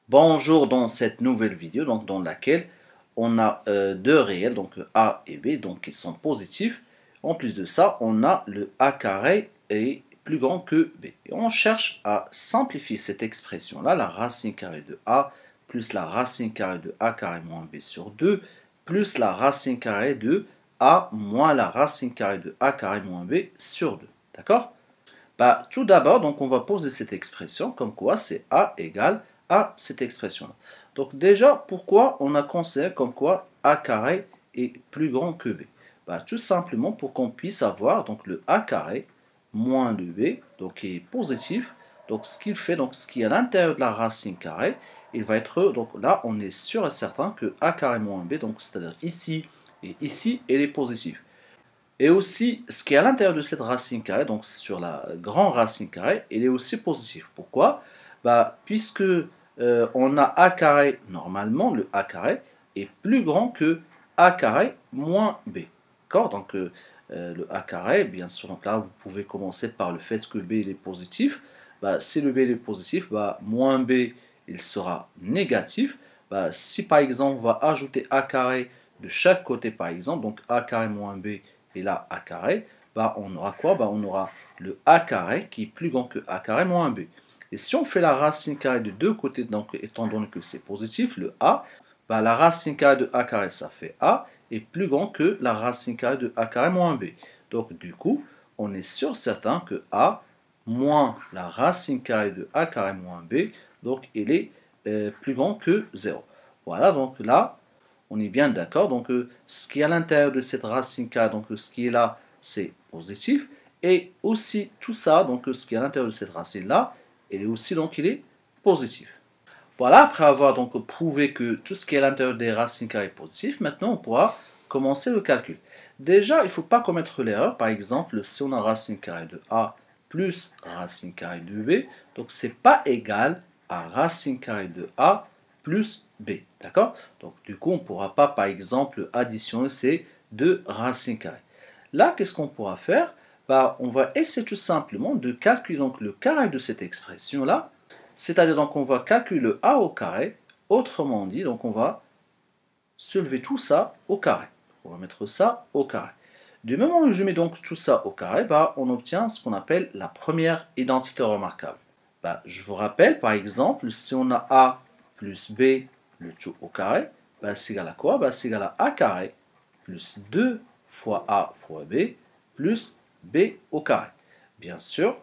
Bonjour dans cette nouvelle vidéo donc dans laquelle on a deux réels, donc a et b, donc qui sont positifs. En plus de ça, on a le a carré est plus grand que b. Et on cherche à simplifier cette expression-là, la racine carrée de a plus la racine carrée de a carré moins b sur 2 plus la racine carrée de a moins la racine carrée de a carré moins b sur 2. D'accord? Tout d'abord, donc on va poser cette expression comme quoi c'est a égale à cette expression-là. Donc déjà, pourquoi on a considéré comme quoi a carré est plus grand que b? Tout simplement pour qu'on puisse avoir donc le a carré moins le b, donc qui est positif. Donc ce qu'il fait, donc ce qui est à l'intérieur de la racine carrée, il va être, donc là on est sûr et certain que a carré moins b, donc c'est-à-dire ici et ici, il est positif. Et aussi, ce qui est à l'intérieur de cette racine carrée, donc sur la grande racine carrée, il est aussi positif. Pourquoi? Puisque on a a carré, normalement, le a carré est plus grand que a carré moins b. D'accord? Donc, le a carré, bien sûr, donc là, vous pouvez commencer par le fait que b il est positif. Si le b il est positif, moins b, il sera négatif. Si par exemple, on va ajouter a carré de chaque côté, par exemple, donc a carré moins b, et là a carré, on aura quoi? On aura le a carré qui est plus grand que a carré moins b. Et si on fait la racine carrée de deux côtés, donc étant donné que c'est positif, le a, la racine carrée de a carré, ça fait a, est plus grand que la racine carrée de a carré moins b. Donc du coup, on est sûr certain que a moins la racine carrée de a carré moins b, donc il est plus grand que 0. Voilà, donc là, on est bien d'accord. Donc, ce qui est à l'intérieur de cette racine carrée, donc ce qui est là, c'est positif. Et aussi, tout ça, donc ce qui est à l'intérieur de cette racine-là, il est aussi, donc, il est positif. Voilà, après avoir donc prouvé que tout ce qui est à l'intérieur des racines carrées est positif, maintenant on pourra commencer le calcul. Déjà, il ne faut pas commettre l'erreur. Par exemple, si on a racine carrée de a plus racine carrée de b, donc c'est pas égal à racine carrée de a plus b. D'accord? Donc du coup, on ne pourra pas, par exemple, additionner ces deux racines carrées. Là, qu'est-ce qu'on pourra faire? On va essayer tout simplement de calculer donc, le carré de cette expression-là. C'est-à-dire donc on va calculer le a au carré. Autrement dit, donc on va soulever tout ça au carré. On va mettre ça au carré. Du moment où je mets donc tout ça au carré, on obtient ce qu'on appelle la première identité remarquable. Je vous rappelle, par exemple, si on a a plus b, le tout au carré, c'est égal à quoi? C'est égal à a carré plus 2 fois a fois b plus b au carré. Bien sûr,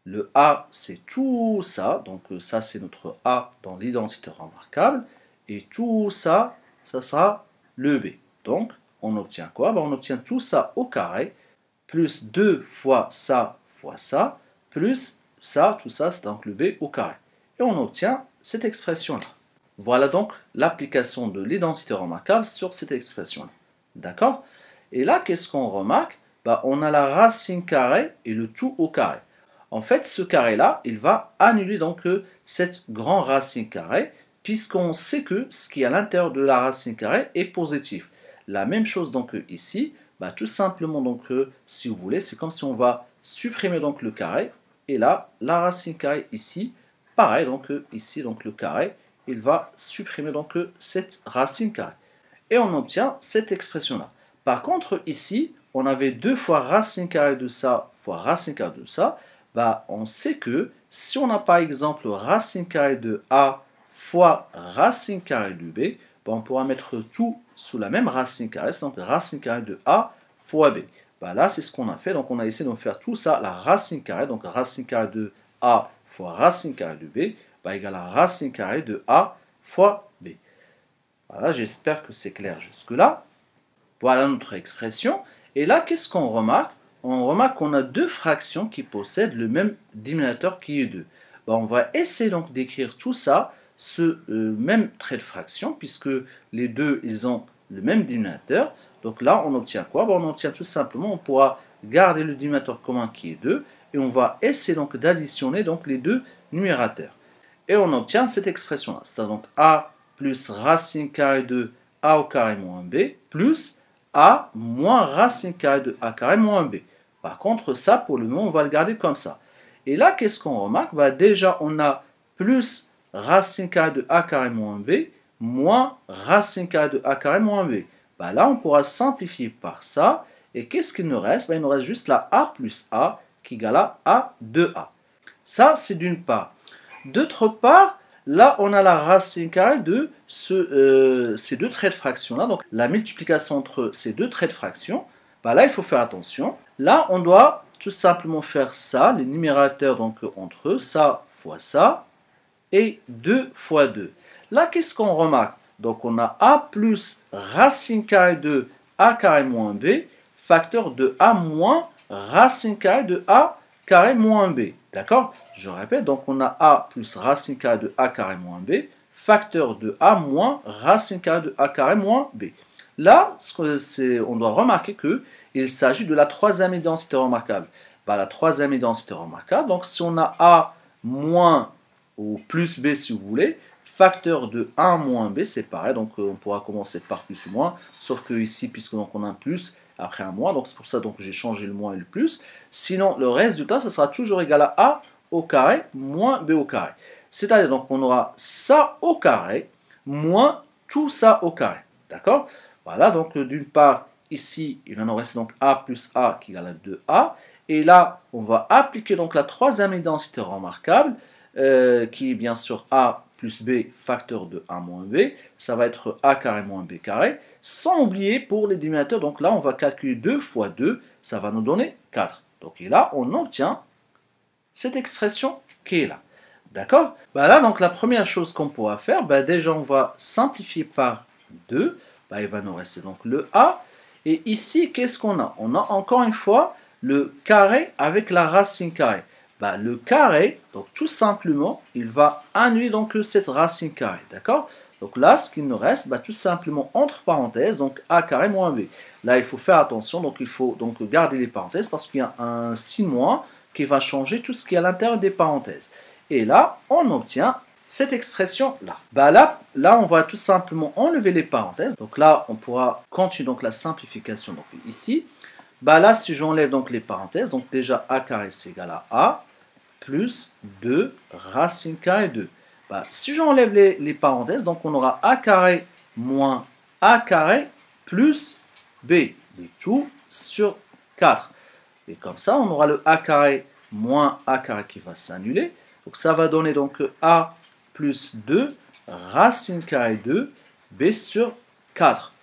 le a, c'est tout ça, donc ça c'est notre a dans l'identité remarquable, et tout ça, ça sera le b. Donc, on obtient quoi? On obtient tout ça au carré, plus 2 fois ça, plus ça, tout ça, c'est donc le b au carré. Et on obtient cette expression-là. Voilà donc l'application de l'identité remarquable sur cette expression-là. D'accord? Et là, qu'est-ce qu'on remarque? On a la racine carrée et le tout au carré. En fait, ce carré-là, il va annuler donc cette grande racine carrée, puisqu'on sait que ce qui est à l'intérieur de la racine carrée est positif. La même chose donc ici, tout simplement donc si vous voulez, c'est comme si on va supprimer donc le carré, et là, la racine carrée ici, pareil, donc ici donc le carré, il va supprimer donc cette racine carrée. Et on obtient cette expression-là. Par contre, ici, on avait 2 fois racine carrée de ça fois racine carrée de ça. On sait que si on a par exemple racine carrée de a fois racine carrée de b, on pourra mettre tout sous la même racine carrée, donc racine carrée de a fois b. Là, c'est ce qu'on a fait. Donc, on a essayé de faire tout ça, la racine carrée, donc racine carrée de a fois racine carrée de b, égale à racine carrée de a fois b. Voilà, j'espère que c'est clair jusque-là. Voilà notre expression. Et là, qu'est-ce qu'on remarque? On remarque qu'on a deux fractions qui possèdent le même dénominateur qui est 2. On va essayer donc d'écrire tout ça, ce même trait de fraction, puisque les deux, ils ont le même dénominateur. Donc là, on obtient quoi? On obtient tout simplement, on pourra garder le dénominateur commun qui est 2, et on va essayer donc d'additionner donc les deux numérateurs. Et on obtient cette expression-là, c'est-à-dire donc a plus racine carrée de a au carré moins b, plus a moins racine carrée de a carré moins b. Par contre, ça, pour le moment, on va le garder comme ça. Et là, qu'est-ce qu'on remarque? Déjà, on a plus racine carrée de a carré moins b moins racine carrée de a carré moins b. Bah là, on pourra simplifier par ça. Et qu'est-ce qu'il nous reste? Bah, il nous reste juste la a plus a qui égale à a de a. Ça, c'est d'une part. D'autre part, là, on a la racine carrée de ces deux traits de fraction-là. Donc, la multiplication entre ces deux traits de fraction. Bah, là, il faut faire attention. Là, on doit tout simplement faire ça, les numérateurs donc entre eux, ça fois ça, et 2 fois 2. Là, qu'est-ce qu'on remarque? Donc, on a a plus racine carrée de a carré moins b, facteur de a moins racine carrée de a carré moins b. D'accord? Je répète, donc on a a plus racine carrée de a carré moins b, facteur de a moins racine carrée de a carré moins b. Là, on doit remarquer qu'il s'agit de la troisième identité remarquable. Bah, la troisième identité remarquable, donc si on a a moins ou plus b si vous voulez, facteur de 1 moins b, c'est pareil, donc on pourra commencer par plus ou moins, sauf que ici, puisque donc on a un plus après un moins, donc c'est pour ça que j'ai changé le moins et le plus. Sinon, le résultat, ça sera toujours égal à a au carré moins b au carré. C'est-à-dire, donc on aura ça au carré moins tout ça au carré. D'accord? Voilà, donc d'une part, ici, il va nous rester donc a plus a qui égale à 2a. Et là, on va appliquer donc la troisième identité remarquable, qui est bien sûr a plus b facteur de 1 moins b. Ça va être a carré moins b carré. Sans oublier pour les dénominateurs, donc là, on va calculer 2 fois 2, ça va nous donner 4. Donc et là, on obtient cette expression qui est là. D'accord? Bah là, donc la première chose qu'on pourra faire, bah déjà, on va simplifier par 2. Bah, il va nous rester donc le a. Et ici, qu'est-ce qu'on a? On a encore une fois le carré avec la racine carrée. Bah, le carré, donc tout simplement, il va annuler donc cette racine carrée. D'accord? Donc là, ce qu'il nous reste, bah, tout simplement entre parenthèses, donc a carré moins b. Là, il faut faire attention, donc il faut donc garder les parenthèses parce qu'il y a un signe moins qui va changer tout ce qui est à l'intérieur des parenthèses. Et là, on obtient cette expression-là. Bah là, on va tout simplement enlever les parenthèses. Donc là, on pourra continuer donc la simplification donc ici. Bah là, si j'enlève donc les parenthèses, donc déjà a carré c'est égal à a plus 2 racine carrée 2. Bah, si j'enlève les parenthèses, donc on aura a carré moins a carré plus b, et tout sur 4. Et comme ça, on aura le a carré moins a carré qui va s'annuler. Donc ça va donner donc a plus 2 racine carrée 2 b sur 4.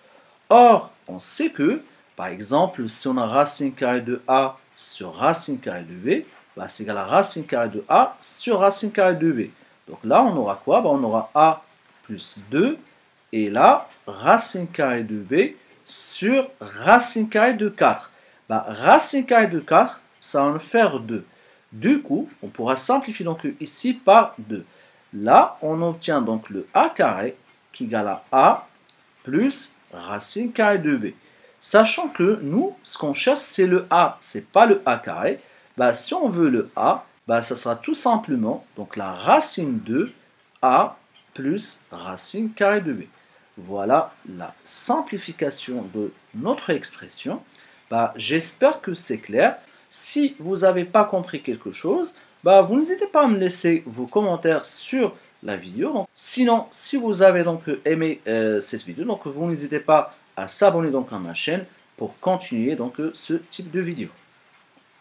Or, on sait que, par exemple, si on a racine carrée de a sur racine carrée de b, bah, c'est égal à racine carrée de a sur racine carrée de b. Donc là, on aura quoi? Bah, on aura a plus 2 et là, racine carrée de b sur racine carrée de 4. Bah, racine carrée de 4, ça va en faire 2. Du coup, on pourra simplifier donc ici par 2. Là, on obtient donc le a carré qui égale à a plus racine carrée de b. Sachant que nous, ce qu'on cherche, c'est le a, c'est pas le a carré. Bah, si on veut le a, bah, ça sera tout simplement donc la racine de a plus racine carrée de b. Voilà la simplification de notre expression. Bah, j'espère que c'est clair. Si vous n'avez pas compris quelque chose, bah, vous n'hésitez pas à me laisser vos commentaires sur la vidéo. Donc, sinon, si vous avez donc aimé cette vidéo, donc vous n'hésitez pas à s'abonner donc à ma chaîne pour continuer donc ce type de vidéo.